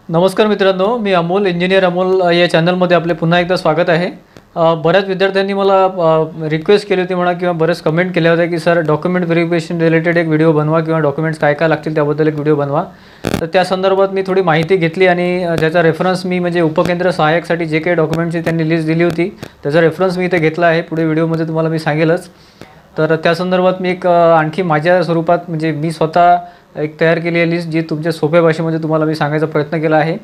नमस्कार मित्रांनो, मी अमोल, इंजिनियर अमोल या चॅनलमध्ये आपले पुन्हा एकदा स्वागत आहे. बऱ्याच विद्यार्थ्यांनी मला रिक्वेस्ट केली होती म्हणा किंवा बरेच कमेंट केल्या होत्या की सर डॉक्युमेंट व्हेरिफिकेशन रिलेटेड एक व्हिडिओ बनवा किंवा डॉक्युमेंट्स काय काय लागतील त्याबद्दल एक व्हिडिओ बनवा. तर त्या संदर्भात मी थोडी माहिती घेतली आणि ज्याचा रेफरन्स मी म्हणजे उपकेंद्र सहाय्यकसाठी जे काही डॉक्युमेंट्सची त्यांनी लिस्ट दिली होती त्याचा रेफरन्स मी इथे घेतला आहे. पुढे व्हिडिओमध्ये तुम्हाला मी सांगेलच. तर त्या संदर्भात मी एक आणखी माझ्या स्वरूपात म्हणजे मी स्वतः एक तयार केलेली लिस्ट जी तुमच्या सोप्या भाषेमध्ये तुम्हाला मी सांगायचा प्रयत्न केला आहे.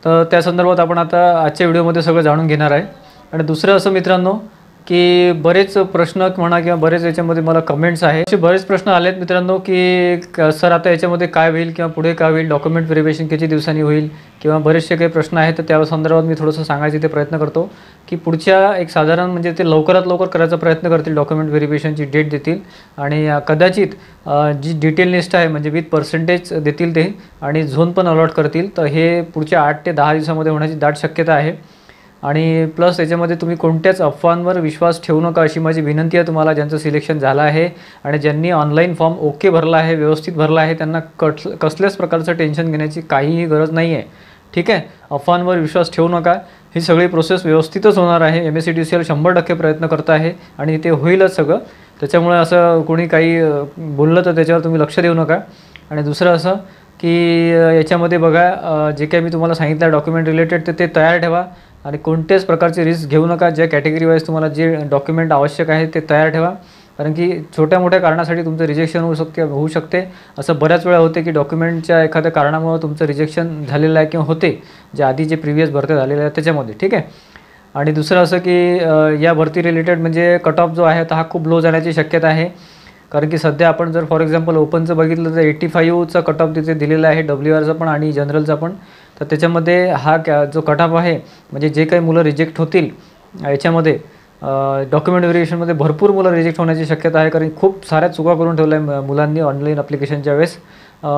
तर त्या संदर्भात आपण आता आजच्या व्हिडिओमध्ये सगळं जाणून घेणार आहे. आणि दुसरं असं मित्रांनो की बरेच प्रश्न म्हणा किंवा बरेच याच्यामध्ये मला कमेंट्स आहेत. असे बरेच प्रश्न आलेत मित्रांनो की सर आता याच्यामध्ये काय होईल किंवा पुढे काय होईल, डॉक्युमेंट व्हेरिफिकेशन किती दिवसांनी होईल किंवा बरेचसे काही प्रश्न आहेत. तर त्या संदर्भात मी थोडंसं सांगायचं ते प्रयत्न करतो की पुढच्या एक साधारण म्हणजे ते लवकरात लवकर करायचा प्रयत्न करतील. डॉक्युमेंट व्हेरिफिकेशनची डेट देतील आणि कदाचित जी डिटेल लिस्ट आहे म्हणजे विथ पर्सेंटेज देतील ते आणि झोन पण अलॉट करतील. तर हे पुढच्या 8 ते 10 दिवसामध्ये होण्याची दाट शक्यता आहे. आणि प्लस याच्यामध्ये तुम्ही कोणत्याच अफवांवर विश्वास ठेवू नका अशी माझी विनंती आहे तुम्हाला. ज्यांचं सिलेक्शन झालं आहे आणि ज्यांनी ऑनलाईन फॉर्म ओके भरला आहे, व्यवस्थित भरला आहे, त्यांना कसल्याच प्रकारचं टेन्शन घेण्याची काहीही गरज नाही आहे. ठीक आहे, अफवांवर विश्वास ठेवू नका. ही सगळी प्रोसेस व्यवस्थितच होणार आहे. MSCDCL 100% प्रयत्न करत आहे आणि ते होईलच सगळं. त्याच्यामुळे असं कोणी काही बोललं तर त्याच्यावर तुम्ही लक्ष देऊ नका. आणि दुसरं असं की याच्यामध्ये बघा जे काही मी तुम्हाला सांगितलं डॉक्युमेंट रिलेटेड ते तयार ठेवा आणि कोणत्याच प्रकारची रिस्क घेऊ नका. ज्या कॅटेगरी वाईज तुम्हाला जे डॉक्युमेंट आवश्यक आहे ते तयार ठेवा. कारण की छोट्या मोठ्या कारणासाठी तुमचं रिजेक्शन होऊ शकते. असं बऱ्याच वेळा होते की डॉक्युमेंटच्या एखाद्या कारणामुळे तुमचं रिजेक्शन झालेलं आहे किंवा होते जे आधी जे प्रिव्हियस भरत्या झालेल्या आहेत त्याच्यामध्ये. ठीक आहे. आणि दुसरं असं की या भरती रिलेटेड म्हणजे कट ऑफ जो आहे तर हा खूप लो जाण्याची शक्यता आहे. कारण की सध्या आपण जर फॉर एक्झाम्पल ओपनचं बघितलं तर 85चा कट ऑफ तिथे दिलेला आहे, WRचा पण आणि जनरलचा पण. तर त्याच्यामध्ये हा जो कट ऑफ आहे म्हणजे जे काही मुलं रिजेक्ट होतील याच्यामध्ये डॉक्युमेंट व्हेरिफिकेशनमध्ये भरपूर मुलं रिजेक्ट होण्याची शक्यता आहे. कारण खूप साऱ्या चुका करून ठेवल्या आहे मुलांनी ऑनलाईन ॲप्लिकेशनच्या वेळेस.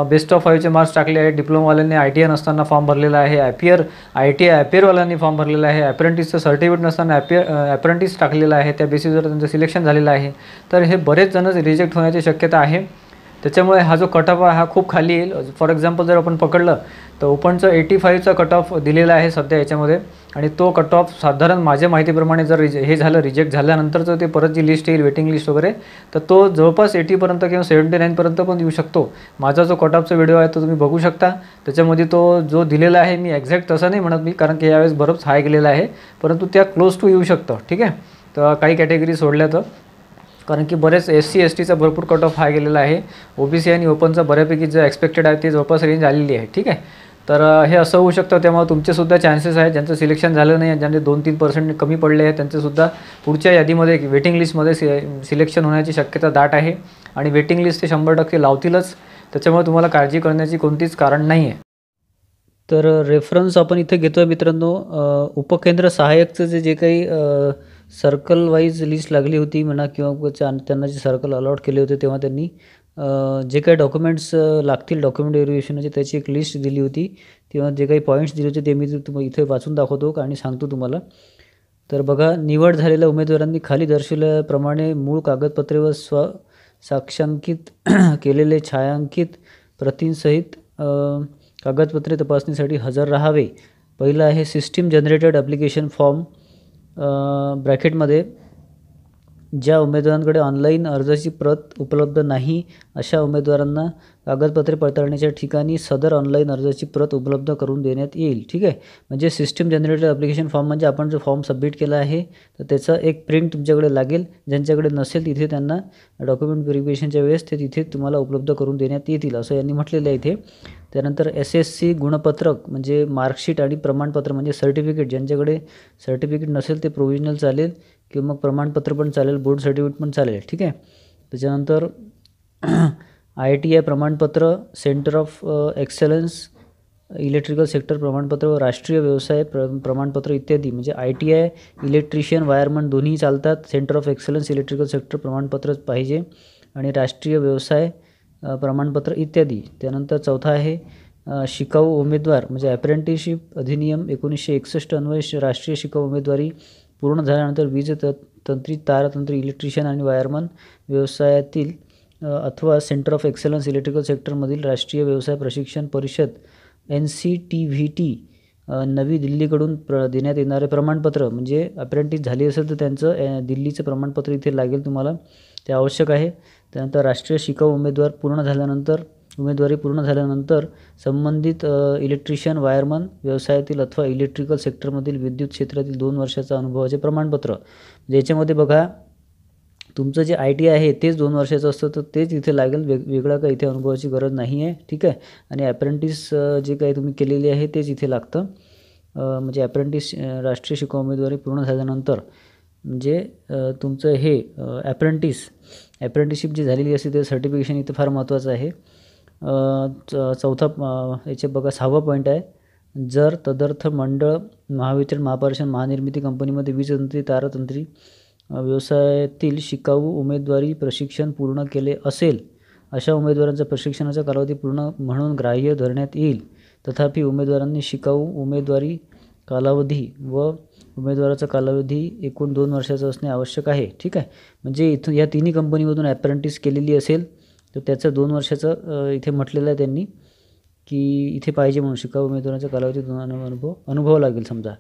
बेस्ट ऑफ 5चे मार्क्स टाकले आहेत. डिप्लोमावाल्यांनी ITI नसताना फॉर्म भरलेला आहे. ITI ॲपियरवाल्यांनी फॉर्म भरलेला आहे. ॲप्रेंटिसचं सर्टिफिकेट नसताना ॲप्रेंटिस टाकलेलं आहे. त्या बेसिसवर त्यांचं सिलेक्शन झालेलं आहे. तर हे बरेच जण रिजेक्ट होण्याची शक्यता आहे. त्याच्यामुळे हा जो कट ऑफ आहे हा खूप खाली येईल. फॉर एक्झाम्पल जर आपण पकडलं तर ओपनचं 85चा कट ऑफ दिलेला आहे सध्या याच्यामध्ये. आणि तो कट ऑफ साधारण माझ्या माहितीप्रमाणे जर हे झालं रिजेक्ट झाल्यानंतरचं ते परत जी लिस्ट येईल वेटिंग लिस्ट वगैरे तर तो जवळपास 80पर्यंत किंवा 79पर्यंत पण येऊ शकतो. माझा जो कट ऑफचा व्हिडिओ आहे तो तुम्ही बघू शकता. त्याच्यामध्ये तो जो दिलेला आहे मी एक्झॅक्ट तसं नाही म्हणत मी, कारण की यावेळेस बरंच हाय गेलेला आहे, परंतु त्या क्लोज टू येऊ शकतं. ठीक आहे. तर काही कॅटेगरी सोडल्या तर कारण की बरेच SC STचा भरपूर कट ऑफ हाय गेलेला आहे. OBC आणि ओपनचा बऱ्यापैकी जे एक्सपेक्टेड आहे ते जवळपास रेंज आलेली आहे. ठीक आहे. तर हे असं होऊ शकतं. त्यामुळे तुमचेसुद्धा चान्सेस आहेत ज्यांचं सिलेक्शन झालं नाही, ज्यांचे 2-3% कमी पडले आहेत त्यांचेसुद्धा पुढच्या यादीमध्ये वेटिंग लिस्टमध्ये सिलेक्शन होण्याची शक्यता दाट आहे. आणि वेटिंग लिस्ट ते 100% लावतीलच. त्याच्यामुळे तुम्हाला काळजी करण्याची कोणतीच कारण नाही आहे. तर रेफरन्स आपण इथे घेतो आहे मित्रांनो. उपकेंद्र सहाय्यकचं जे काही सर्कल वाईज लिस्ट लागली होती म्हणा किंवा त्यांना जे सर्कल अलॉट केले होते तेव्हा त्यांनी जे काही डॉक्युमेंट्स लागतील डॉक्युमेंट व्हेरिफिकेशनचे त्याची एक लिस्ट दिली होती. तेव्हा जे काही पॉईंट्स दिले होते ते मी तुम्हाला इथे वाचून दाखवतो आणि सांगतो तुम्हाला. तर बघा, निवड झालेल्या उमेदवारांनी खाली दर्शवल्याप्रमाणे मूळ कागदपत्रे व साक्षांकित केलेले छायांकित प्रतींसहित कागदपत्रे तपासणीसाठी हजर राहावे. पहिलं आहे सिस्टीम जनरेटेड ॲप्लिकेशन फॉर्म ब्रॅकेटमध्ये ज्या उमेदवारांकडे ऑनलाईन अर्जाची प्रत उपलब्ध नाही अशा उमेदवारांना कागदपत्रे पडताळण्याच्या ठिकाणी सदर ऑनलाईन अर्जाची प्रत उपलब्ध करून देण्यात येईल. ठीक आहे. म्हणजे सिस्टीम जनरेटेड ॲप्लिकेशन फॉर्म म्हणजे आपण जो फॉर्म सबमिट केला आहे तर त्याचा एक प्रिंट तुमच्याकडे लागेल. ज्यांच्याकडे नसेल तिथे त्यांना डॉक्युमेंट व्हेरिफिकेशनच्या वेळेस ते तिथे तुम्हाला उपलब्ध करून देण्यात येतील असं यांनी म्हटलेलं आहे इथे. त्यानंतर SSC गुणपत्रक म्हणजे मार्कशीट आणि प्रमाणपत्र म्हणजे सर्टिफिकेट, ज्यांच्याकडे सर्टिफिकेट नसेल ते प्रोव्हिजनल चालेल किंवा मग प्रमाणपत्र पण चालेल, बोर्ड सर्टिफिकेट पण चालेल. ठीक आहे. त्याच्यानंतर ITI प्रमाणपत्र, centre of excellence electrical sector प्रमाणपत्र व राष्ट्रीय व्यवसाय प्रमाणपत्र इत्यादी. म्हणजे ITI इलेक्ट्रिशियन वायरमन दोन्ही चालतात. Centre of excellence electrical sector प्रमाणपत्रच पाहिजे आणि राष्ट्रीय व्यवसाय प्रमाणपत्र इत्यादी. त्यानंतर चौथा आहे शिकाऊ उमेदवार म्हणजे अप्रेंटिसशिप अधिनियम 1961 अन्वये राष्ट्रीय शिकाऊ उमेदवारी पूर्ण झाल्यानंतर वीज तंत्री तारतंत्री इलेक्ट्रिशियन आणि वायरमन व्यवसायातील अथवा सेंटर ऑफ एक्सेलन्स इलेक्ट्रिकल सेक्टरमधील राष्ट्रीय व्यवसाय प्रशिक्षण परिषद NCTVT नवी दिल्लीकडून देण्यात येणारे प्रमाणपत्र, म्हणजे अप्रेंटिस झाली असेल तर त्यांचं दिल्लीचं प्रमाणपत्र इथे लागेल तुम्हाला, ते आवश्यक आहे. त्यानंतर राष्ट्रीय शिकाऊ उमेदवारी पूर्ण झाल्यानंतर संबंधित इलेक्ट्रिशियन, वायरमन व्यवसायातील अथवा इलेक्ट्रिकल सेक्टरमधील विद्युत क्षेत्रातील 2 वर्षाचा अनुभवाचे प्रमाणपत्र. ज्याच्यामध्ये बघा तुमचं जे ITI आहे तेच 2 वर्षाचं असतं, तर तेच इथे लागेल, वेगळा काही इथे अनुभवाची गरज नाही आहे. ठीक आहे. आणि ॲप्रेंटिस जे काही तुम्ही केलेली आहे तेच इथे लागतं. म्हणजे ॲप्रेंटिस राष्ट्रीय शिकाऊ उमेदवारी पूर्ण झाल्यानंतर म्हणजे तुमचं हे ॲप्रेंटिसशिप जी झालेली असते ते सर्टिफिकेशन इथं फार महत्त्वाचं आहे. चौथा याचे बघा 6वा पॉईंट आहे, जर तदर्थ मंडळ, महावितरण, महापारेषण, महानिर्मिती कंपनीमध्ये वीजतंत्री, तारतंत्री व्यवसायातील शिकाऊ उमेदवारी प्रशिक्षण पूर्ण केले असेल, अशा उमेदवारांचा प्रशिक्षणाचा कालावधी पूर्ण म्हणून ग्राह्य धरण्यात येईल. तथापि उमेदवारांनी शिकाऊ उमेदवारी कालावधी व उमेदवाराचा कालावधी एकूण 2 वर्षाचा असणे आवश्यक आहे. ठीक आहे. म्हणजे इथून या तिन्ही कंपनीमधून ॲप्रेंटिस केलेली असेल तर त्याचं 2 वर्षाचं इथे म्हटलेलं आहे त्यांनी की इथे पाहिजे म्हणून शिकाऊ उमेदवाराचा कालावधी अनुभव लागेल समजा.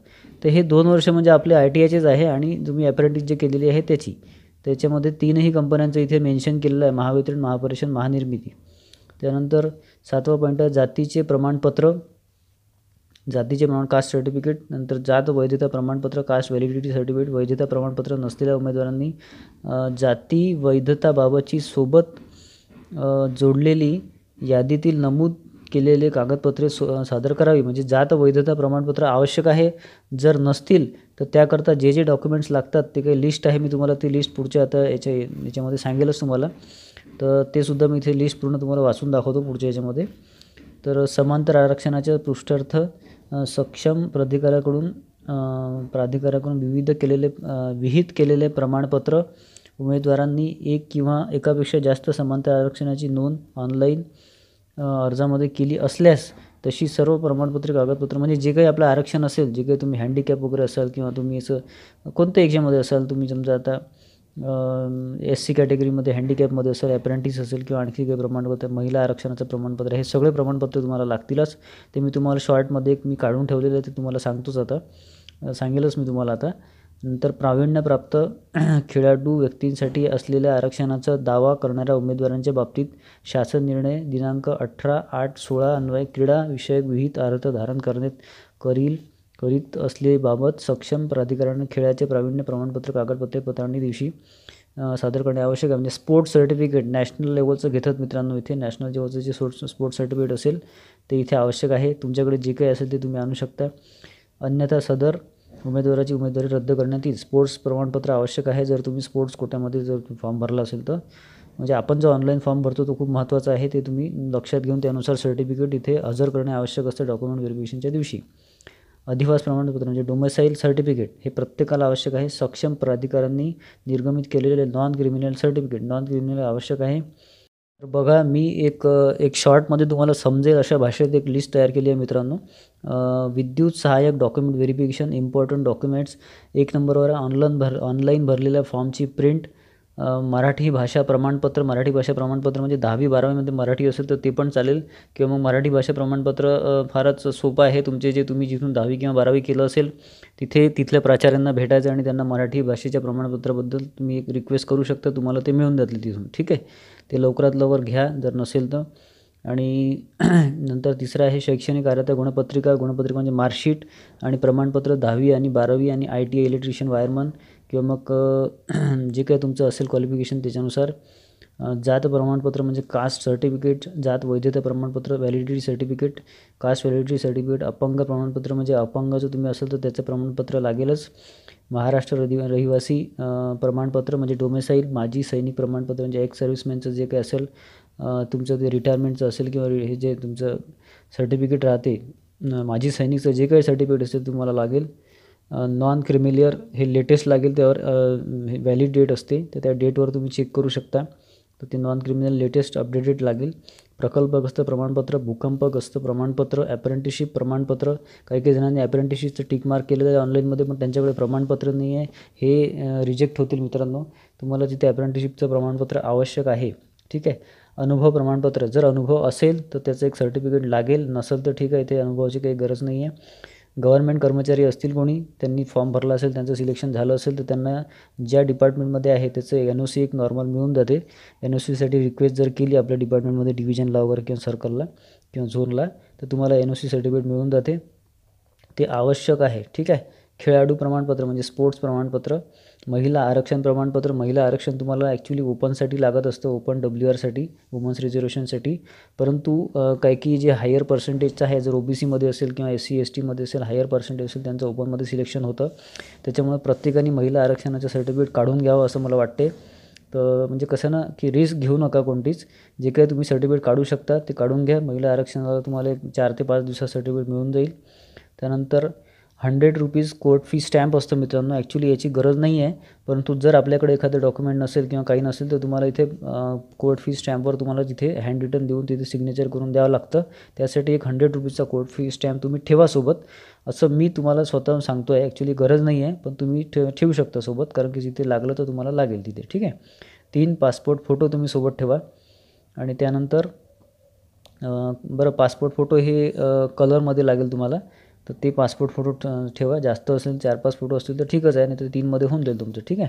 तर हे 2 वर्ष म्हणजे आपले ITIचेच आहे आणि तुम्ही ॲप्रेंटिस जे केलेली आहे त्याची. त्याच्यामध्ये 3ही कंपन्यांचं इथे मेन्शन केलेलं आहे, महावितरण, महापारेषण, महानिर्मिती. त्यानंतर 7वा पॉईंट आहे जातीचे प्रमाणपत्र, कास्ट सर्टिफिकेट. नंतर जात वैधता प्रमाणपत्र, कास्ट व्हॅलिडिटी सर्टिफिकेट. वैधता प्रमाणपत्र नसलेल्या उमेदवारांनी जाती वैधताबाबतची सोबत जोडलेली यादीतील नमूद केलेले कागदपत्रे सादर करावी. म्हणजे जात वैधता प्रमाणपत्र आवश्यक आहे. जर नसतील तर त्याकरता जे जे डॉक्युमेंट्स लागतात ते काही लिस्ट आहे, मी तुम्हाला ती लिस्ट पुढच्या आता याच्यामध्ये सांगेलच तुम्हाला. तर ते सुद्धा मी इथे लिस्ट पूर्ण तुम्हाला वाचून दाखवतो पुढच्या याच्यामध्ये. तर समांतर आरक्षणाच्या पृष्ठार्थ सक्षम प्राधिकाराकडून विहित केलेले प्रमाणपत्र. उमेदवारांनी एक किंवा एकापेक्षा जास्त समांतर आरक्षणाची नोंद ऑनलाईन अर्जामध्ये केली असल्यास तशी सर्व प्रमाणपत्रे, कागदपत्र, म्हणजे जे काही आपलं आरक्षण असेल, जे काही तुम्ही हँडिकॅप वगैरे असाल किंवा तुम्ही असं कोणत्या याच्यामध्ये असाल, तुम्ही समजा आता SC कॅटेगरीमध्ये हँडिकॅपमध्ये असेल, ॲप्रेंटिस असेल किंवा आणखी काही प्रमाणपत्र, महिला आरक्षणाचं प्रमाणपत्र, हे सगळे प्रमाणपत्र तुम्हाला लागतीलच. ते मी तुम्हाला शॉर्टमध्ये एक मी काढून ठेवलेलं आहे, ते तुम्हाला सांगेलच मी तुम्हाला आता. नंतर प्रावीण्यप्राप्त खेळाडू व्यक्तींसाठी असलेल्या आरक्षणाचा दावा करणाऱ्या उमेदवारांच्या बाबतीत शासन निर्णय दिनांक 18/8/16 अन्वये क्रीडा विषयक विहित अर्थ धारण करीत असलेबाबत सक्षम प्राधिकरणाने खेळाचे प्रावीण्य प्रमाणपत्र कागदपत्रे पडताळणी दिवशी सादर करणे आवश्यक आहे. म्हणजे स्पोर्ट्स सर्टिफिकेट नॅशनल लेवलचं घेतात मित्रांनो. इथे नॅशनल लेवलचं जे स्पोर्ट्स सर्टिफिकेट असेल ते इथे आवश्यक आहे. तुमच्याकडे जे काही असेल ते तुम्ही आणू शकता. अन्यथा सदर उमेदवाराची उमेदवारी रद्द करण्यात येईल. स्पोर्ट्स प्रमाणपत्र आवश्यक आहे जर तुम्ही स्पोर्ट्स कोट्यामध्ये जर फॉर्म भरला असेल तर. म्हणजे आपण जो ऑनलाईन फॉर्म भरतो तो खूप महत्त्वाचा आहे, ते तुम्ही लक्षात घेऊन त्यानुसार सर्टिफिकेट इथे हजर करणे आवश्यक असतं डॉक्युमेंट व्हेरिफिकेशनच्या दिवशी. अधिवास प्रमाणपत्र म्हणजे डोमेसाईल सर्टिफिकेट हे प्रत्येकाला आवश्यक आहे. सक्षम प्राधिकाऱ्यांनी निर्गमित केलेले नॉन क्रिमिनल आवश्यक आहे. तर बघा मी एक शॉर्टमध्ये तुम्हाला समजेल अशा भाषेत एक लिस्ट तयार केली आहे मित्रांनो. विद्युत सहाय्यक डॉक्युमेंट व्हेरिफिकेशन, इम्पॉर्टंट डॉक्युमेंट्स. 1 नंबरवर ऑनलाईन भरलेल्या फॉर्मची प्रिंट. मराठी भाषा प्रमाणपत्र म्हणजे 10वी-12वीमध्ये मराठी असेल तर ते पण चालेल, किंवा मग मराठी भाषा प्रमाणपत्र फारच सोपं आहे. तुम्ही जिथून 10वी किंवा 12वी केलं असेल तिथल्या प्राचार्यांना भेटायचं आणि त्यांना मराठी भाषेच्या प्रमाणपत्राबद्दल तुम्ही एक रिक्वेस्ट करू शकता, तुम्हाला ते मिळून जातील तिथून. ठीक आहे. ते लवकरात लवकर घ्या जर नसेल तर. आणि नंतर तिसरं आहे शैक्षणिक अर्हता गुणपत्रिका म्हणजे मार्कशीट आणि प्रमाणपत्र 10वी आणि 12वी आणि ITI इलेक्ट्रिशियन, वायरमन किंवा मग जे काही तुमचं असेल क्वालिफिकेशन त्याच्यानुसार. जात प्रमाणपत्र म्हणजे कास्ट सर्टिफिकेट, जात वैधता प्रमाणपत्र, validity certificate, caste validity certificate. अपंग प्रमाणपत्र म्हणजे अपंग जर तुम्ही असेल तर त्याचं प्रमाणपत्र लागेलच. महाराष्ट्र रहिवासी प्रमाणपत्र म्हणजे डोमेसाईल. माजी सैनिक प्रमाणपत्र म्हणजे एक्स सर्व्हिसमॅनचं जे काही असेल तुमचं ते रिटायरमेंटचं असेल किंवा हे जे तुमचं सर्टिफिकेट राहते माजी सैनिकचं जे काही सर्टिफिकेट असेल तुम्हाला लागेल. नॉन क्रिमिलियर हे लेटेस्ट लागेल, त्यावर व्हॅलिड डेट असते, तर त्या डेटवर तुम्ही चेक करू शकता. तर ते नॉन क्रिमिनल लेटेस्ट अपडेटेड लागेल. प्रकल्पग्रस्त प्रमाणपत्र, भूकंपग्रस्त प्रमाणपत्र, ॲप्रेंटिसशिप प्रमाणपत्र. काही जणांनी ॲप्रेंटिसशिपचं टिक मार्क केलेलं आहे ऑनलाईनमध्ये, पण त्यांच्याकडे प्रमाणपत्र नाही आहे, हे रिजेक्ट होतील मित्रांनो. तुम्हाला तिथे ॲप्रेंटिसशिपचं प्रमाणपत्र आवश्यक आहे. ठीक आहे. अनुभव प्रमाणपत्र, जर अनुभव असेल तर त्याचं एक सर्टिफिकेट लागेल, नसेल तर ठीक आहे, ते अनुभवाची काही गरज नाही आहे. गव्हर्नमेंट कर्मचारी असतील कोणी, त्यांनी फॉर्म भरला असेल, त्यांचं सिलेक्शन झालं असेल तर त्यांना ज्या डिपार्टमेंटमध्ये आहे त्याचं NOC एक नॉर्मल मिळून जाते. NOCसाठी रिक्वेस्ट जर केली आपल्या डिपार्टमेंटमध्ये, डिव्हिजनला वगैरे किंवा सर्कलला किंवा झोनला, तर तुम्हाला NOC सर्टिफिकेट मिळून जाते. ते आवश्यक आहे. ठीक आहे. खेळाडू प्रमाणपत्र म्हणजे स्पोर्ट्स प्रमाणपत्र, महिला आरक्षण प्रमाणपत्र. महिला आरक्षण तुम्हाला ॲक्च्युली ओपनसाठी लागत असतं, ओपन WRसाठी, वुमन्स रिझर्वेशनसाठी. परंतु काही जे हायर पर्सेंटेजचं आहे, जर OBCमध्ये असेल किंवा SC STमध्ये असेल, हायर पर्सेंटेज असेल, त्यांचं ओपनमध्ये सिलेक्शन होतं. त्याच्यामुळे प्रत्येकाने महिला आरक्षणाचं सर्टिफिकेट काढून घ्यावं असं मला वाटते. तर म्हणजे कसं ना की रिस्क घेऊ नका कोणतीच. जे काही तुम्ही सर्टिफिकेट काढू शकता ते काढून घ्या. महिला आरक्षणाला तुम्हाला 4 ते 5 दिवसात सर्टिफिकेट मिळून जाईल. त्यानंतर ₹100 कोर्ट फी स्टॅम्प असतं मित्रांनो. ॲक्च्युली याची गरज नाही आहे, परंतु जर आपल्याकडे एखादं डॉक्युमेंट नसेल किंवा काही नसेल तर तुम्हाला इथे कोर्ट फी स्टॅम्पवर तुम्हाला तिथे हँड रिटन देऊन तिथे सिग्नेचर करून द्यावं लागतं. त्यासाठी एक ₹100चा कोर्ट फी स्टॅम्प तुम्ही ठेवा सोबत, असं मी तुम्हाला स्वतःहून सांगतो आहे. ॲक्च्युली गरज नाही आहे, पण तुम्ही ठेवू शकता सोबत, कारण की जिथे लागलं तर तुम्हाला लागेल तिथे. ठीक आहे. 3 पासपोर्ट फोटो तुम्ही सोबत ठेवा. आणि त्यानंतर बरं, पासपोर्ट फोटो हे कलरमध्ये लागेल तुम्हाला, तर ते पासपोर्ट फोटो ठेवा. जास्त असेल 4-5 फोटो असतील तर ठीकच आहे, नाही तर 3मध्ये होऊन जाईल तुमचं. ठीक आहे.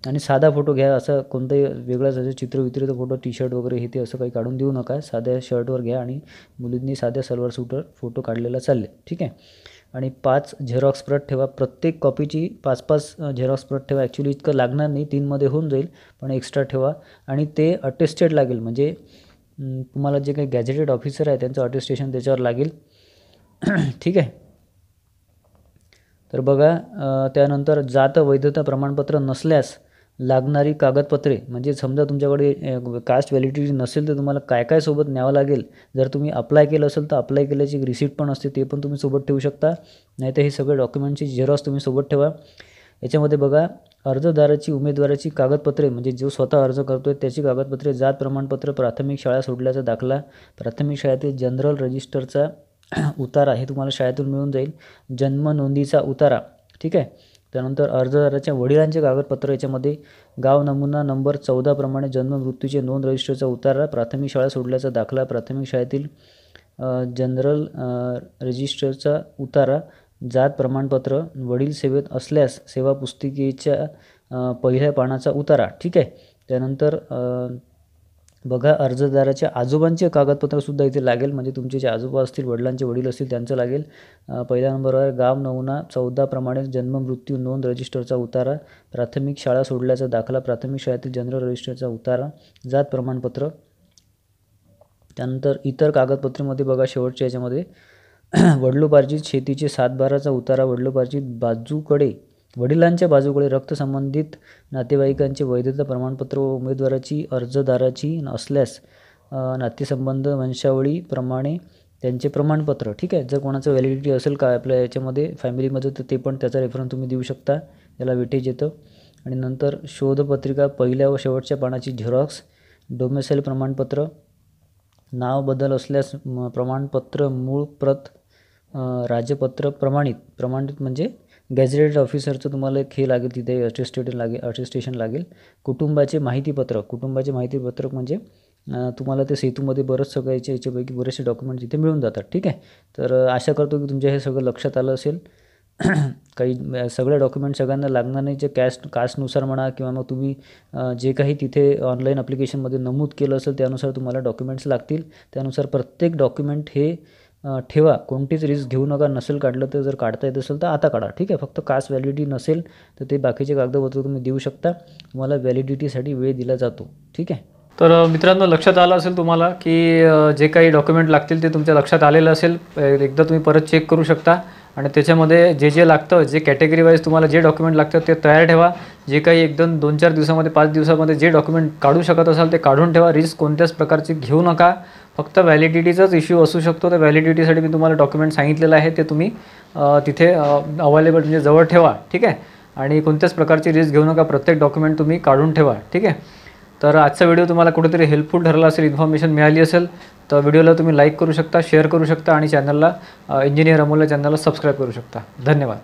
आणि साधा फोटो घ्या, असं कोणताही वेगळाच असं चित्रवित्रित फोटो, टी-शर्ट वगैरे हे ते असं काही काढून देऊ नका. साध्या शर्टवर घ्या आणि मुलींनी साध्या सलवार सूटवर फोटो काढलेला चालेल. ठीक आहे. आणि 5 झेरॉक्स प्रत ठेवा. प्रत्येक कॉपीची 5-5 झेरॉक्स प्रत ठेवा. ॲक्च्युली इतकं लागणार नाही, 3मध्ये होऊन जाईल, पण एक्स्ट्रा ठेवा. आणि ते अटेस्टेड लागेल, म्हणजे तुम्हाला जे काही गॅझेटेड ऑफिसर आहे त्यांचं अटेस्टेशन त्याच्यावर लागेल. ठीक आहे. तर बघा, त्यानंतर जात वैधता प्रमाणपत्र नसल्यास लागणारी कागदपत्रे, म्हणजे समजा तुमच्याकडे कास्ट व्हॅलिडिटी नसेल तर तुम्हाला काय काय सोबत न्यावं लागेल. जर तुम्ही अप्लाय केलं असेल तर अप्लाय केल्याची रिसिप्ट पण असते, ते पण तुम्ही सोबत ठेवू शकता. नाहीतर हे सगळे डॉक्युमेंटची झेरॉक्स तुम्ही सोबत ठेवा. याच्यामध्ये बघा, अर्जदाराची उमेदवाराची कागदपत्रे, म्हणजे जो स्वतः अर्ज करतो आहे त्याची कागदपत्रे, जात प्रमाणपत्र, प्राथमिक शाळा सोडल्याचा दाखला, प्राथमिक शाळेतील जनरल रजिस्टरचा उतारा, हे तुम्हाला शाळेतून मिळून जाईल. जन्म नोंदीचा उतारा. ठीक आहे. त्यानंतर अर्जदाराच्या वडिलांचे कागदपत्र, याच्यामध्ये गाव नमुना नंबर 14 प्रमाणे जन्म मृत्यूचे नोंद रजिस्टरचा उतारा, प्राथमिक शाळा सोडल्याचा दाखला, प्राथमिक शाळेतील जनरल रजिस्टरचा उतारा, जात प्रमाणपत्र, वडील सेवेत असल्यास सेवा पुस्तिकेच्या पहिल्या पानाचा उतारा. ठीक आहे. त्यानंतर बघा, अर्जदाराच्या आजोबांचे कागदपत्रसुद्धा इथे लागेल, म्हणजे तुमचे जे आजोबा असतील, वडिलांचे वडील असतील त्यांचं लागेल. पहिल्या नंबरवर गाव नमुना 14 प्रमाणे जन्म मृत्यू नोंद रजिस्टरचा उतारा, प्राथमिक शाळा सोडल्याचा दाखला, प्राथमिक शाळेतील जनरल रजिस्टरचा उतारा, जात प्रमाणपत्र. त्यानंतर इतर कागदपत्रेमध्ये बघा, शेवटच्या याच्यामध्ये वडिलोपार्जित शेतीचे 7/12चा उतारा, वडिलोपार्जित बाजूकडे, वडिलांच्या बाजूकडे रक्तसंबंधित नातेवाईकांचे वैधता प्रमाणपत्र व उमेदवाराची अर्जदाराची असल्यास नातेसंबंध वंशावळीप्रमाणे त्यांचे प्रमाणपत्र. ठीक आहे. जर कोणाचं व्हॅलिडिटी असेल का आपल्या याच्यामध्ये फॅमिलीमध्ये तर ते पण त्याचा रेफरन्स तुम्ही देऊ शकता, याला वेटेज येतं. आणि नंतर शोधपत्रिका पहिल्या व शेवटच्या पानाची झेरॉक्स, डोमेसाईल प्रमाणपत्र, नाव बदल असल्यास प्रमाणपत्र, मूळ प्रत, राजपत्र प्रमाणित म्हणजे गॅझेटेड ऑफिसरचं तुम्हाला एक हे लागेल, तिथे अटेस्टेशन लागेल. कुटुंबाचे माहितीपत्रक म्हणजे तुम्हाला ते सेतूमध्ये बरंच सगळं याच्यापैकी बरेचसे डॉक्युमेंट तिथे मिळून जातात. ठीक आहे. तर आशा करतो की तुमच्या हे सगळं लक्षात आलं असेल. काही सगळे डॉक्युमेंट सगळ्यांना लागणार नाही, जे कास्टनुसार म्हणा किंवा मग तुम्ही जे काही तिथे ऑनलाईन ॲप्लिकेशनमध्ये नमूद केलं असेल त्यानुसार तुम्हाला डॉक्युमेंट्स लागतील. त्यानुसार प्रत्येक डॉक्युमेंट हे ठेवा. कोणतीच रिस्क घेऊ नका. नसेल काढलं तर, जर काढता येत असेल तर आता काढा. ठीक आहे. फक्त कास्ट व्हॅलिडिटी नसेल तर ते बाकीचे कागदपत्र तुम्ही देऊ शकता. तुम्हाला व्हॅलिडिटीसाठी वेळ दिला जातो. ठीक आहे. तर मित्रांनो, लक्षात आलं असेल तुम्हाला की जे काही डॉक्युमेंट लागतील ते तुमच्या लक्षात आलेलं असेल. एकदा तुम्ही परत चेक करू शकता आणि त्याच्यामध्ये जे जे लागतं, जे कॅटेगरी वाईज तुम्हाला जे डॉक्युमेंट लागतं ते तयार ठेवा. जे काही एकदम 2-4 दिवसामध्ये, 5 दिवसामध्ये जे डॉक्युमेंट काढू शकत असाल ते काढून ठेवा. रिस्क कोणत्याच प्रकारची घेऊ नका. फक्त व्हॅलिडिटीचाच इश्यू असू शकतो. तर व्हॅलिडिटीसाठी मी तुम्हाला डॉक्युमेंट सांगितलेलं आहे, ते तुम्ही तिथे अवेलेबल म्हणजे जवळ ठेवा. ठीक आहे. आणि कोणत्याच प्रकारची रिस्क घेऊ नका. प्रत्येक डॉक्युमेंट तुम्ही काढून ठेवा. ठीक आहे. तर आजचा व्हिडिओ तुम्हाला कुठेतरी हेल्पफुल ठरला असेल, इन्फॉर्मेशन मिळाली असेल तर व्हिडिओला तुम्ही लाईक करू शकता, शेअर करू शकता आणि चॅनलला इंजिनियर अमोल चॅनलला सबस्क्राईब करू शकता. धन्यवाद.